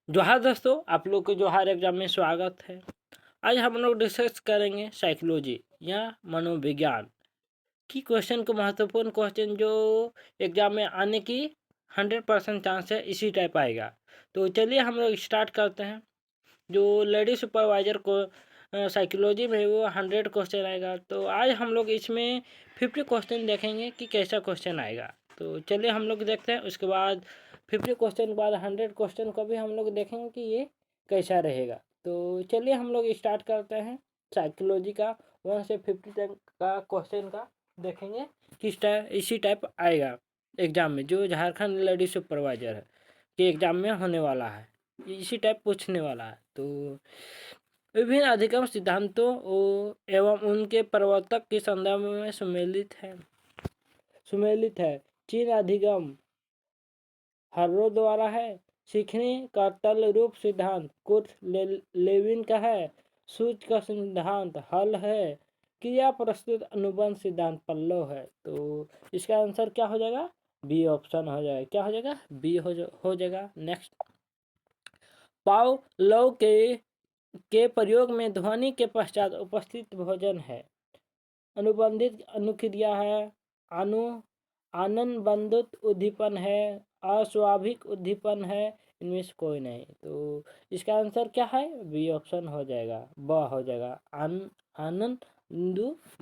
जोहार दोस्तों, आप लोग के जोहार एग्जाम में स्वागत है। आज हम लोग डिस्कस करेंगे साइकोलॉजी या मनोविज्ञान की क्वेश्चन को, महत्वपूर्ण क्वेश्चन जो एग्जाम में आने की 100% चांस है, इसी टाइप आएगा। तो चलिए हम लोग स्टार्ट करते हैं। जो लेडी सुपरवाइजर को साइकोलॉजी में वो 100 क्वेश्चन आएगा, तो आज हम लोग इसमें 50 क्वेश्चन देखेंगे कि कैसा क्वेश्चन आएगा। तो चलिए हम लोग देखते हैं। उसके बाद 50 क्वेश्चन के बाद 100 क्वेश्चन को भी हम लोग देखेंगे कि ये कैसा रहेगा। तो चलिए हम लोग स्टार्ट करते हैं। साइकोलॉजी का 1 से 50 तक का क्वेश्चन का देखेंगे किस टाइप, इसी टाइप आएगा एग्जाम में, जो झारखंड लेडी सुपरवाइजर है के एग्जाम में होने वाला है, इसी टाइप पूछने वाला है। तो विभिन्न अधिगम सिद्धांतों एवं उनके प्रवर्तक के संदर्भ में सुमेलित है। चीन अधिगम हर्रो द्वारा है। सीखने का तल रूप सिद्धांत कुर्ट लेविन का है। सूच का सिद्धांत हल है। क्रिया प्रस्तुत अनुबंध सिद्धांत पल्लव है। तो इसका आंसर क्या हो जाएगा? बी ऑप्शन हो जाएगा। क्या हो जाएगा? बी हो जाएगा। नेक्स्ट, पावलोव के प्रयोग में ध्वनि के पश्चात उपस्थित भोजन है। अनुबंधित अनुक्रिया है। अनु आनंदबंधित उद्दीपन है। अस्वाभाविक उद्दीपन है। इनमें से कोई नहीं। तो इसका आंसर क्या है? बी ऑप्शन हो जाएगा, ब हो जाएगा, आनंद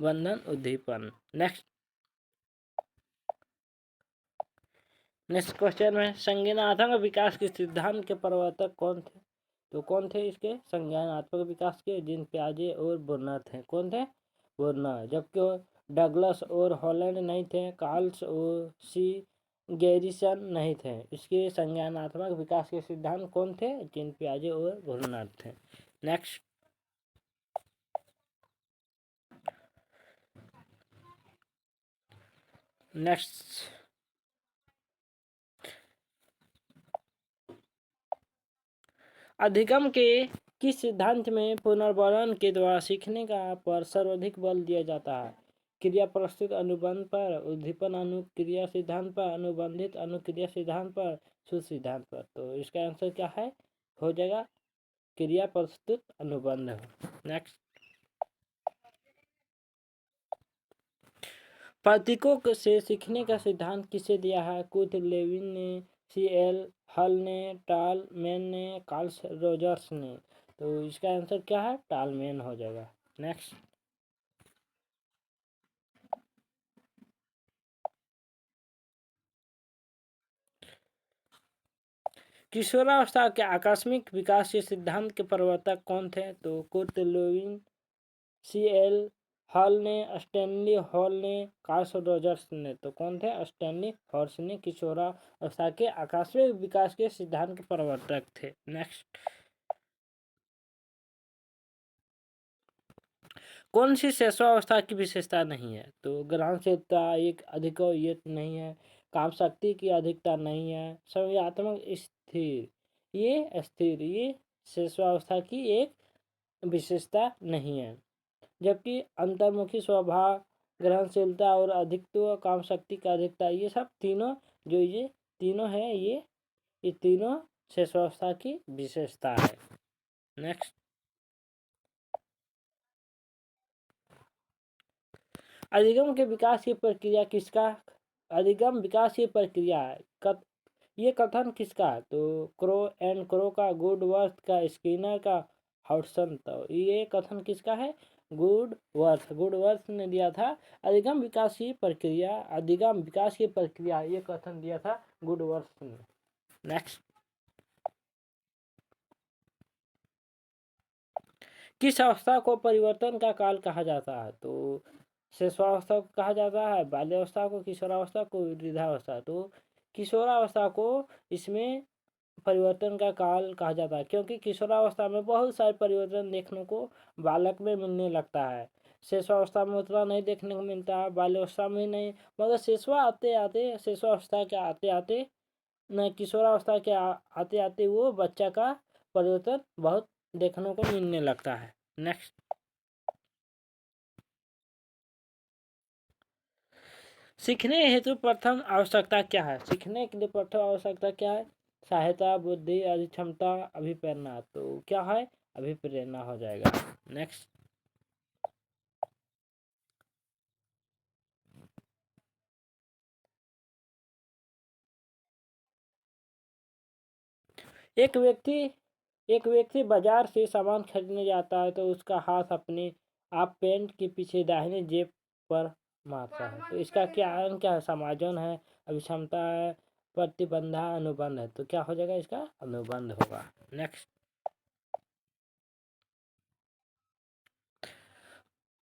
बंधन उद्दीपन। नेक्स्ट क्वेश्चन में संज्ञानात्मक विकास के सिद्धांत के प्रवर्तक कौन थे? तो कौन थे इसके संज्ञानात्मक विकास के? जीन पियाजे और बुर्नर थे। कौन थे? बुर्नर। जबकि डगलस और हॉलैंड नहीं थे। कार्ल्स और सी गैरिसन नहीं थे। इसके संज्ञानात्मक विकास के सिद्धांत कौन थे? जीन पियाजे और बुर्नर थे। नेक्स्ट, अधिगम के किस सिद्धांत में पुनर्वर्ण के द्वारा सीखने का पर सर्वाधिक बल दिया जाता है? क्रिया प्रस्तुत अनुबंध पर, उद्दीपन अनुक्रिया सिद्धांत पर, अनुबंधित अनुक्रिया सिद्धांत पर, सूत्र सिद्धांत पर। तो इसका आंसर क्या है? हो जाएगा क्रिया प्रस्तुत अनुबंध। नेक्स्ट, प्रतीकों से सीखने का सिद्धांत किसे दिया है? कुर्ट लेविन ने, C.L. हल ने, टालमैन ने, कार्ल रोजर्स ने। तो इसका आंसर क्या है? टालमैन हो जाएगा। नेक्स्ट, किशोरावस्था के आकस्मिक विकास के सिद्धांत के प्रवर्तक कौन थे? तो कुर्ट लेविन, C.L. हॉल ने, स्टैनली हॉल ने, कार्ल रोजर्स ने। तो कौन थे? स्टैनली हॉर्स ने किशोरावस्था के आकस्मिक विकास के सिद्धांत के प्रवर्तक थे। नेक्स्ट, कौन सी शैशवावस्था की विशेषता नहीं है? तो ग्रहणशीलता एक अधिक नहीं है। काम शक्ति की अधिकता नहीं है। संज्ञानात्मक स्थिर ये शैशवावस्था की एक विशेषता नहीं है। जबकि अंतर्मुखी स्वभाव, ग्रहणशीलता और अधिकत्व, काम शक्ति का अधिकता, ये सब तीनों जो ये तीनों है, ये तीनों शैशवावस्था की विशेषता है। नेक्स्ट, अधिगम के विकास की प्रक्रिया किसका? अधिगम विकास की प्रक्रिया है। ये कथन किसका है? तो क्रो एंड क्रो का, गुडवर्थ का, स्किनर का, हॉटसन। तो ये कथन किसका है? गुडवर्थ ने दिया था। अधिगम विकास की प्रक्रिया ये कथन दिया था गुडवर्थ ने। नेक्स्ट, किस अवस्था को परिवर्तन का काल कहा जाता है? तो शिशुअवस्था को कहा जाता है, बाल्यावस्था को, किशोरावस्था को, वृद्धावस्था। तो किशोरावस्था को इसमें परिवर्तन का काल कहा जाता है, क्योंकि किशोरावस्था में बहुत सारे परिवर्तन देखने को बालक में मिलने लगता है। शिशुअवस्था में उतना नहीं देखने को मिलता है, बाल्यावस्था में नहीं, मगर शिशुअवस्था के आते आते न किशोरावस्था के आते आते वो बच्चा का परिवर्तन बहुत देखने को मिलने लगता है। नेक्स्ट, सीखने हेतु प्रथम आवश्यकता क्या है? सीखने के लिए प्रथम आवश्यकता क्या है? सहायता, बुद्धि, अधिक्षमता, अभिप्रेरणा। तो क्या है? अभिप्रेरणा हो जाएगा। नेक्स्ट, एक व्यक्ति एक व्यक्ति बाजार से सामान खरीदने जाता है तो उसका हाथ अपने आप पैंट के पीछे दाहिने जेब पर मारता है। तो इसका क्या है? समायोजन है, अभिक्षमता है, प्रतिबंधा, अनुबंध है। तो क्या हो जाएगा? इसका अनुबंध होगा। नेक्स्ट,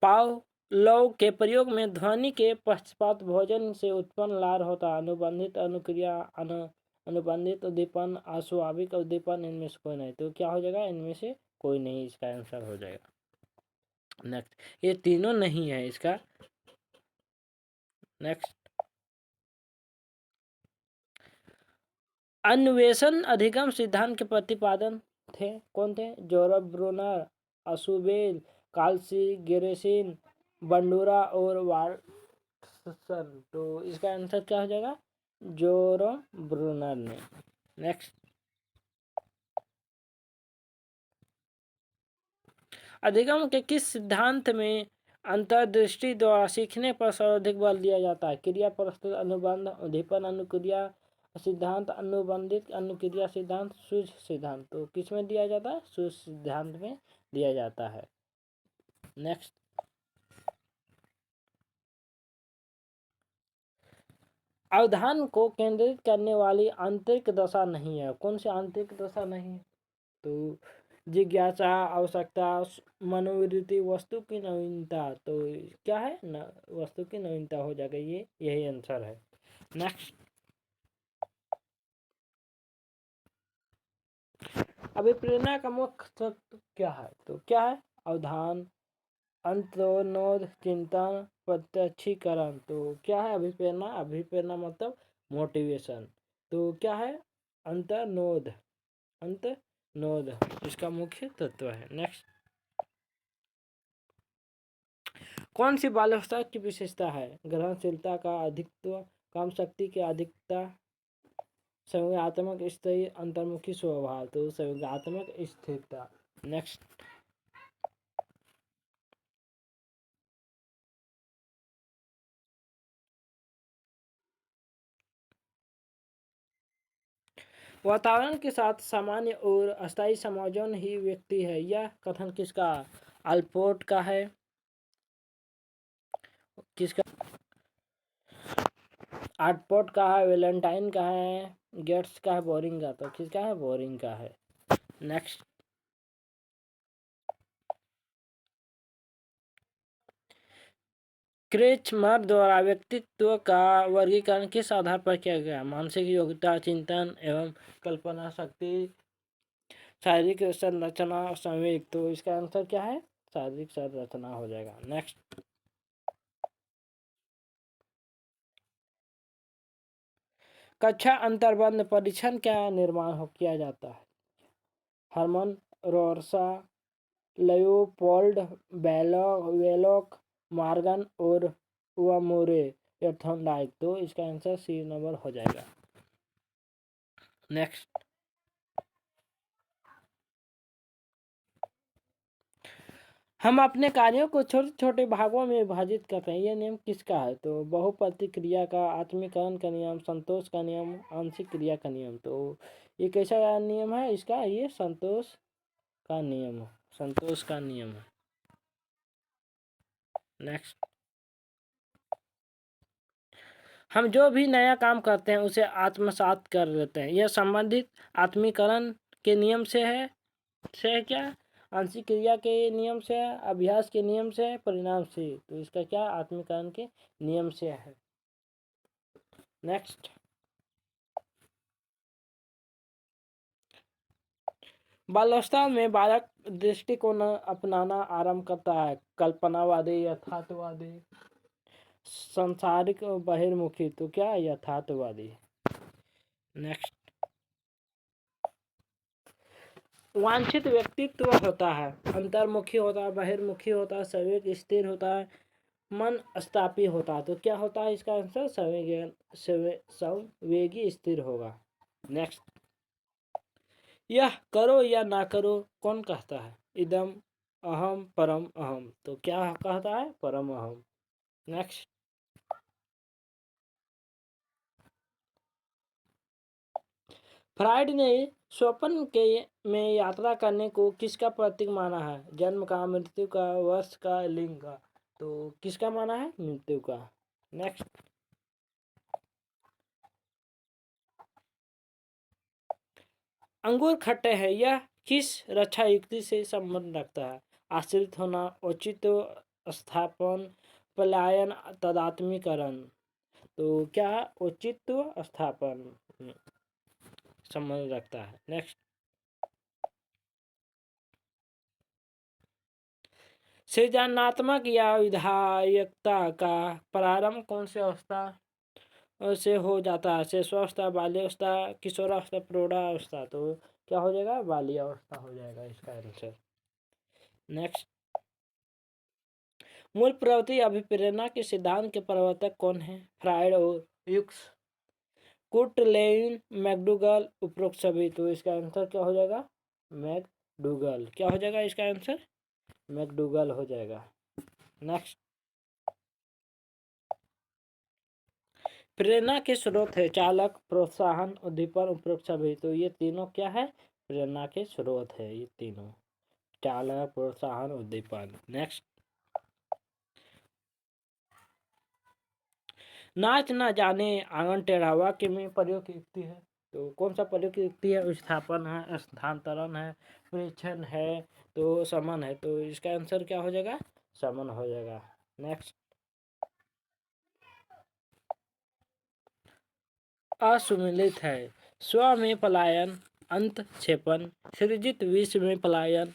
पावलोव के प्रयोग में ध्वनि के पश्चात भोजन से उत्पन्न लार होता है। अनुबंधित अनुक्रिया, अनुबंधित उद्दीपन, अस्वाभाविक उद्दीपन, इनमें से कोई नहीं। तो क्या हो जाएगा? इनमें से कोई नहीं इसका आंसर हो जाएगा। नेक्स्ट, ये तीनों नहीं है इसका। नेक्स्ट, अन्वेषण अधिगम सिद्धांत के प्रतिपादन थे। कौन थे? जोरब ब्रूनर, असुबेल, काल्सी, गेरेसिन, बंडूरा और वाटसन। तो इसका आंसर क्या हो जाएगा? जोरब ब्रूनर ने। नेक्स्ट, अधिगम के किस सिद्धांत में अंतर्दृष्टि द्वारा सीखने पर सर्वाधिक बल दिया जाता है? क्रिया प्रस्तुत अनुबंध, उद्दीपन अनुक्रिया सिद्धांत, अनुबंधित अनुक्रिया सिद्धांत, सूझ सिद्धांत। तो किस में दिया जाता है? सूझ सिद्धांत में दिया जाता है। नेक्स्ट, अवधान को केंद्रित करने वाली आंतरिक दशा नहीं है। कौन सी आंतरिक दशा नहीं है? तो जिज्ञासा, आवश्यकता, मनोवृत्ति, वस्तु की नवीनता। तो क्या है? वस्तु की नवीनता हो जाएगा। ये यही आंसर है। नेक्स्ट, अभिप्रेरणा का मुख्य तत्व क्या है? तो क्या है? अवधान, अंतर्नोद, चिंतन, प्रत्यक्षीकरण। तो क्या है अभिप्रेरणा? अभिप्रेरणा मतलब मोटिवेशन। तो क्या है? अंतर्नोद, अंतर्नोद इसका मुख्य तत्व है। नेक्स्ट, कौन सी बाल्यावस्था की विशेषता है? ग्रहणशीलता का अधिकत्व, काम शक्ति की अधिकता, संवेगात्मक स्थिति, अंतर्मुखी स्वभाव। तो संवेगात्मक स्थिरता। नेक्स्ट, वातावरण के साथ सामान्य और अस्थायी समायोजन ही व्यक्ति है। यह कथन किसका? अल्पोर्ट का है। किसका? आर्टपोर्ट का है, वेलेंटाइन का है, गेट्स का है, बोरिंग का। तो किसका है? बोरिंग का है। नेक्स्ट, क्रेचमर द्वारा व्यक्तित्व का वर्गीकरण किस आधार पर किया गया? मानसिक योग्यता, चिंतन एवं कल्पना शक्ति, शारीरिक संरचना, संवेग। तो इसका आंसर क्या है? शारीरिक संरचना हो जाएगा। नेक्स्ट, कक्षा अंतर्बंध परीक्षण का निर्माण किया जाता है? हरमन रोरसा, लियोपोल्ड वेलोक, मॉर्गन और वामोरे थॉर्नडाइक। तो इसका आंसर सी नंबर हो जाएगा। नेक्स्ट, हम अपने कार्यों को छोटे छोटे भागों में विभाजित करते हैं। यह नियम किसका है? तो बहुपति क्रिया का, आत्मीकरण का नियम, संतोष का नियम, आंशिक क्रिया का नियम। तो ये कैसा नियम है इसका? ये संतोष का नियम, संतोष का नियम है। नेक्स्ट, हम जो भी नया काम करते हैं उसे आत्मसात कर लेते हैं। यह संबंधित आत्मीकरण के नियम से है क्या? आंशिक क्रिया के नियम से है, अभ्यास के नियम से है, परिणाम से। तो इसका क्या? आत्मीकरण के नियम से है। नेक्स्ट, बाल्यावस्था में बालक दृष्टिकोण अपनाना आरंभ करता है। कल्पनावादी, यथार्थवादी, संसारिक, बहिर्मुखी। तो क्या? यथार्थवादी। नेक्स्ट, वांछित व्यक्तित्व होता है, अंतर्मुखी होता है, बहिर्मुखी होता है, संवेग स्थिर होता है, मन स्थापी होता है। तो क्या होता है इसका आंसर? संवेगी स्थिर होगा। नेक्स्ट, यह करो या ना करो कौन कहता है? इदम अहम परम अहम, तो क्या कहता है? परम अहम। नेक्स्ट, फ्राइड ने स्वप्न के में यात्रा करने को किसका प्रतीक माना है? जन्म का, मृत्यु का, वर्ष का, लिंग का, तो किसका माना है? मृत्यु का। नेक्स्ट, अंगूर खट्टे हैं, यह किस रक्षा युक्ति से संबंध रखता है? आश्रित होना, औचित्य स्थापन, पलायन, तदात्मीकरण, तो क्या औचित्य स्थापन संबंध रखता है? नेक्स्ट, सृजनात्मक या विधायकता का प्रारंभ कौन से अवस्था से हो जाता है? शिशुअवस्था, बाल्यावस्था, किशोरावस्था, प्रौढ़ावस्था, तो क्या हो जाएगा? बाल्यावस्था हो जाएगा इसका आंसर। नेक्स्ट, मूल प्रवृत्ति अभिप्रेरणा के सिद्धांत के प्रवर्तक कौन है? फ्राइड और ह्यूक्स, कुर्ट, लेविन, मैकडूगल, उपरोक्त सभी, तो इसका आंसर क्या हो जाएगा? मैकडूगल। क्या हो जाएगा इसका आंसर? मैकडूगल हो जाएगा। नेक्स्ट, प्रेरणा के स्रोत है? चालक, प्रोत्साहन, उद्दीपन, उपरोक्त सभी, तो ये तीनों क्या है? प्रेरणा के स्रोत है ये तीनों, चालक, प्रोत्साहन, उद्दीपन। नेक्स्ट, नाच न जाने आंगन टेढ़ा वाक्य में प्रयोग की युक्ति है, तो कौन सा प्रयोग की युक्ति है? विस्थापन है, स्थानांतरण है, परीक्षण है, तो समन है, तो इसका आंसर क्या हो जाएगा? समन हो जाएगा। नेक्स्ट, असुमिलित है? स्व में पलायन, अंत क्षेपण, सृजित विश्व में पलायन,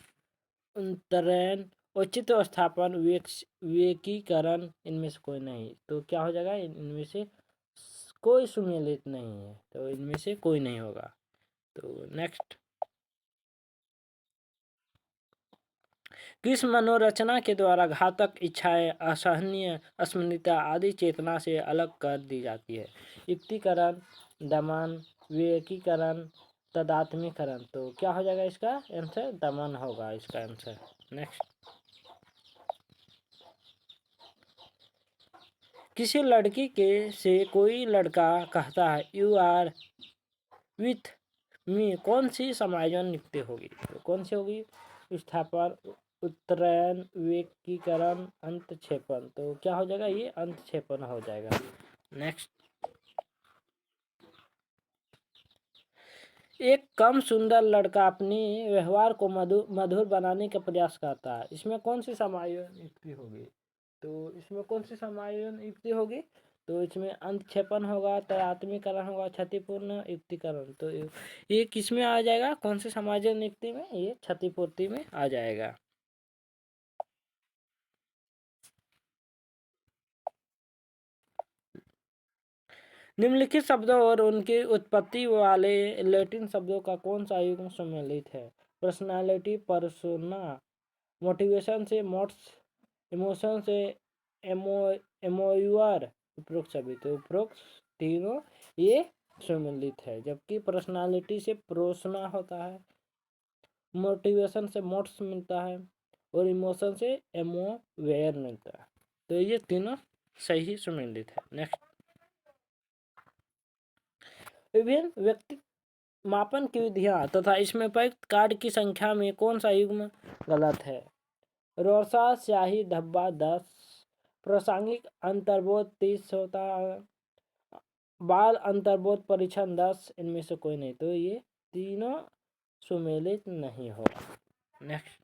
उतरैन, औचित्य स्थापन, विवेकीकरण, इनमें से कोई नहीं, तो क्या हो जाएगा? इनमें से कोई सुमेलित नहीं है, तो इनमें से कोई नहीं होगा। तो नेक्स्ट, किस मनोरचना के द्वारा घातक इच्छाएं, असहनीय, अस्मिता आदि चेतना से अलग कर दी जाती है? युक्तिकरण, दमन, विवेकीकरण, तदात्मीकरण, तो क्या हो जाएगा इसका आंसर? दमन होगा इसका आंसर। नेक्स्ट, किसी लड़की के से कोई लड़का कहता है यू आर विथ मी, कौन सी समायोजन युक्ति होगी? तो कौन सी होगी? विस्थापन, उत्तरयन, विवेकीकरण, अंतक्षेपण, तो क्या हो जाएगा? ये अंतक्षेपण हो जाएगा। नेक्स्ट, एक कम सुंदर लड़का अपने व्यवहार को मधुर बनाने का प्रयास करता है, इसमें कौन सी समायोजन युक्ति होगी? तो इसमें कौन सी समायोजन युक्ति होगी? तो इसमें अंतक्षेपण होगा, तदात्मीकरण होगा, क्षतिपूर्ण युक्तिकरण, तो ये किस में आ जाएगा? कौन से समायोजन युक्ति में? ये क्षतिपूर्ति में आ जाएगा। निम्नलिखित शब्दों और उनकी उत्पत्ति वाले लैटिन शब्दों का कौन सा युग्म सम्मिलित है? पर्सनालिटी, पर्सोना, मोटिवेशन से मोट्स, इमोशन से एमो एमोयूर, उपरोक्त सभी, तो उपरोक्त तीनों ये सम्मिलित है। जबकि पर्सनालिटी से प्रोसना होता है, मोटिवेशन से मोट्स मिलता है, और इमोशन से एमोवेयर मिलता है, तो ये तीनों सही सम्मिलित है। नेक्स्ट, विभिन्न व्यक्ति मापन की विधियां तथा इसमें प्रयुक्त कार्ड की संख्या में कौन सा युग्म गलत है? रोसा, स्याही, धब्बा 10, प्रासंगिक अंतर्बोध 30 होता है, बाल अंतर्बोध परीक्षण 10, इनमें से कोई नहीं, तो ये तीनों सुमेलित नहीं होगा। नेक्स्ट,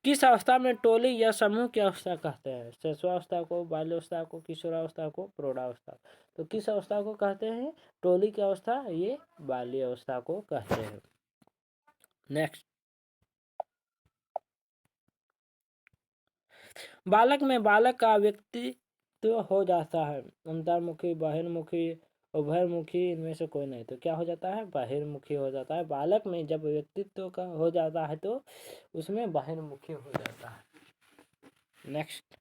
किस अवस्था में टोली या समूह की अवस्था कहते हैं? शिशुअवस्था को, बाल्यावस्था को, किशोरावस्था को, प्रौढ़ावस्था, तो किस अवस्था को कहते हैं टोली की अवस्था? ये बाल्यावस्था को कहते हैं। नेक्स्ट, बालक में बालक का व्यक्तित्व हो जाता है, अंतर्मुखी, बहिर्मुखी, उभयमुखी, इनमें से कोई नहीं, तो क्या हो जाता है? बहिर्मुखी हो जाता है। बालक में जब व्यक्तित्व का हो जाता है तो उसमें बहिर्मुखी हो जाता है। नेक्स्ट,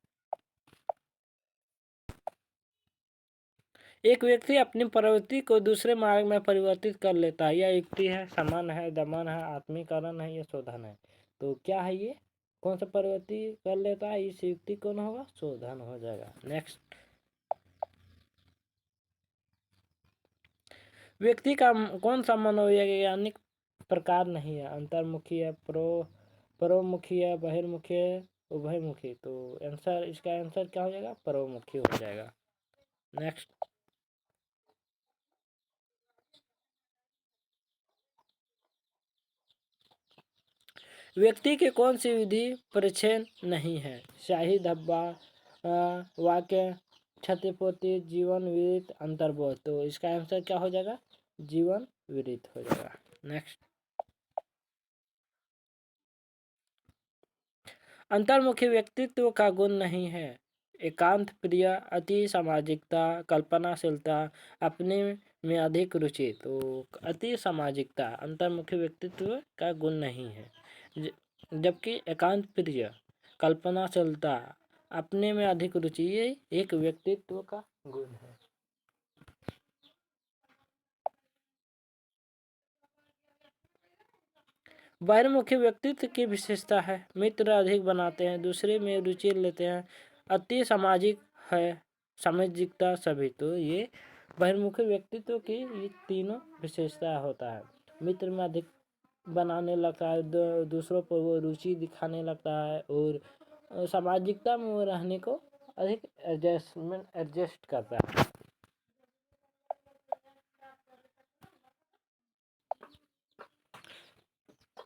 एक व्यक्ति अपनी प्रवृत्ति को दूसरे मार्ग में परिवर्तित कर लेता है। यह युक्ति है, समन है, दमन है, आत्मीकरण है या शोधन है। तो क्या है ये, कौन सा प्रवृत्ति कर लेता है, इस युक्ति कौन होगा, शोधन हो जाएगा। नेक्स्ट, व्यक्ति का कौन सा मनोवैज्ञानिक प्रकार नहीं है, अंतर्मुखी है, परोमुखी है, बहिर्मुखी है, उभयमुखी। तो आंसर, इसका आंसर क्या हो जाएगा, परोमुखी हो जाएगा। नेक्स्ट, व्यक्ति की कौन सी विधि परिच्छेद नहीं है, शाही धब्बा, वाक्य क्षतिपूर्ति, जीवन विरित, अंतर्बोध। तो इसका आंसर क्या हो जाएगा, जीवन विरित हो जाएगा। नेक्स्ट, अंतर्मुखी व्यक्तित्व का गुण नहीं है, एकांत प्रिय, अति सामाजिकता, कल्पनाशीलता, अपने में अधिक रुचि। तो अति सामाजिकता अंतर्मुखी व्यक्तित्व का गुण नहीं है, जबकि एकांत प्रिय, कल्पनाशीलता, अपने में अधिक रुचि ये एक व्यक्तित्व का गुण है। बहिर्मुखी व्यक्तित्व की विशेषता है, मित्र अधिक बनाते हैं, दूसरे में रुचि लेते हैं, अति सामाजिक है, सामाजिकता सभी। तो ये बहिर्मुखी व्यक्तित्व की ये तीनों विशेषता होता है। मित्र में अधिक बनाने लगता है, दूसरों पर वो रुचि दिखाने लगता है, और सामाजिकता में वो रहने को अधिक एडजस्ट करता है।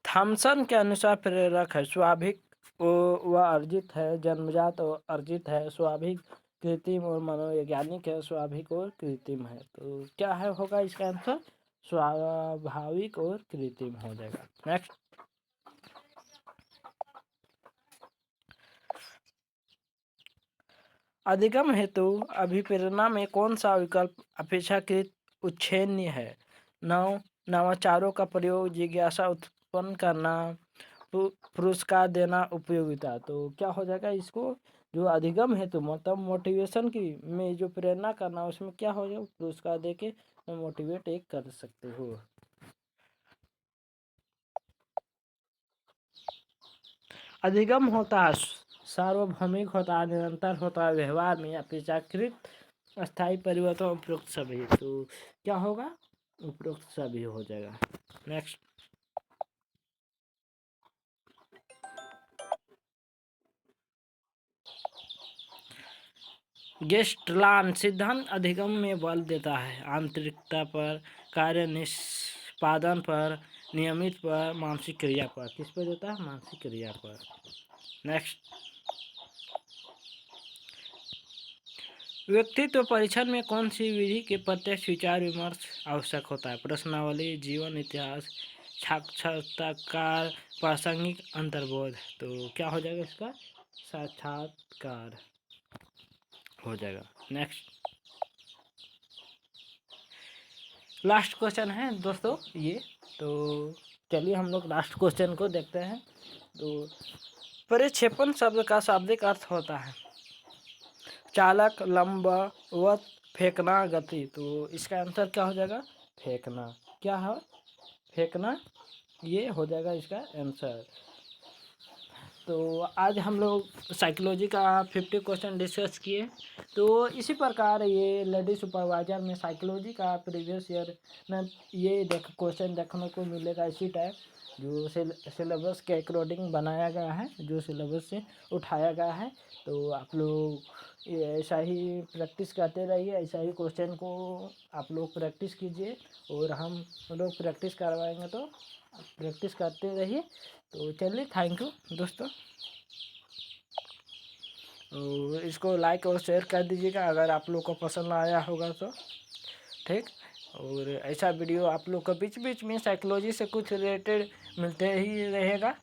थॉमसन के अनुसार प्रेरक है, स्वाभाविक व अर्जित है, जन्मजात और अर्जित है, स्वाभाविक कृत्रिम और मनोवैज्ञानिक है, स्वाभाविक और कृत्रिम है। तो क्या है होगा इसका आंसर, स्वाभाविक और कृत्रिम हो जाएगा। नेक्स्ट, अधिगम हेतु अभिप्रेरणा में कौन सा विकल्प अपेक्षाकृत उच्छेदनीय है, नवाचारों का प्रयोग, जिज्ञासा उत्पन्न करना, पुरस्कार देना, उपयोगिता। तो क्या हो जाएगा इसको, जो अधिगम हेतु मतलब मोटिवेशन की में जो प्रेरणा करना, उसमें क्या हो जाएगा, पुरस्कार देके मोटिवेट एक कर सकते हो। अधिगम होता है सार्वभौमिक होता है, निरंतर होता है, व्यवहार में अपेक्षाकृत अस्थायी परिवर्तन, उपरोक्त सभी। तो क्या होगा, उपरोक्त सभी हो जाएगा। नेक्स्ट, गेस्टलान सिद्धांत अधिगम में बल देता है, आंतरिकता पर, कार्य निष्पादन पर, नियमित पर, मानसिक क्रिया पर। किस पर देता है, मानसिक क्रिया पर। नेक्स्ट, व्यक्तित्व परीक्षण में कौन सी विधि के प्रत्यक्ष विचार विमर्श आवश्यक होता है, प्रश्नावली, जीवन इतिहास, साक्षात्कार, प्रासंगिक, अंतर्बोध। तो क्या हो जाएगा इसका, साक्षात्कार हो जाएगा। नेक्स्ट, लास्ट क्वेश्चन है दोस्तों ये, तो चलिए हम लोग लास्ट क्वेश्चन को देखते हैं। तो परिक्षेपण शब्द का शाब्दिक अर्थ होता है चालक, लंबवत, फेंकना, गति। तो इसका आंसर क्या हो जाएगा, फेंकना। क्या है, फेंकना, ये हो जाएगा इसका आंसर। तो आज हम लोग साइकोलॉजी का 50 क्वेश्चन डिस्कस किए। तो इसी प्रकार ये लेडी सुपरवाइजर में साइकोलॉजी का प्रीवियस ईयर में ये क्वेश्चन देखने को मिलेगा इसी टाइप, जो सिलेबस के अकॉर्डिंग बनाया गया है, जो सिलेबस से उठाया गया है। तो आप लोग ऐसा ही प्रैक्टिस करते रहिए, ऐसा ही क्वेश्चन को आप लोग प्रैक्टिस कीजिए, और हम लोग प्रैक्टिस करवाएंगे, तो प्रैक्टिस करते रहिए। तो चलिए, थैंक यू दोस्तों, और इसको लाइक और शेयर कर दीजिएगा अगर आप लोग को पसंद आया होगा तो, ठीक। और ऐसा वीडियो आप लोग को बीच बीच में साइकोलॉजी से कुछ रिलेटेड मिलते ही रहेगा।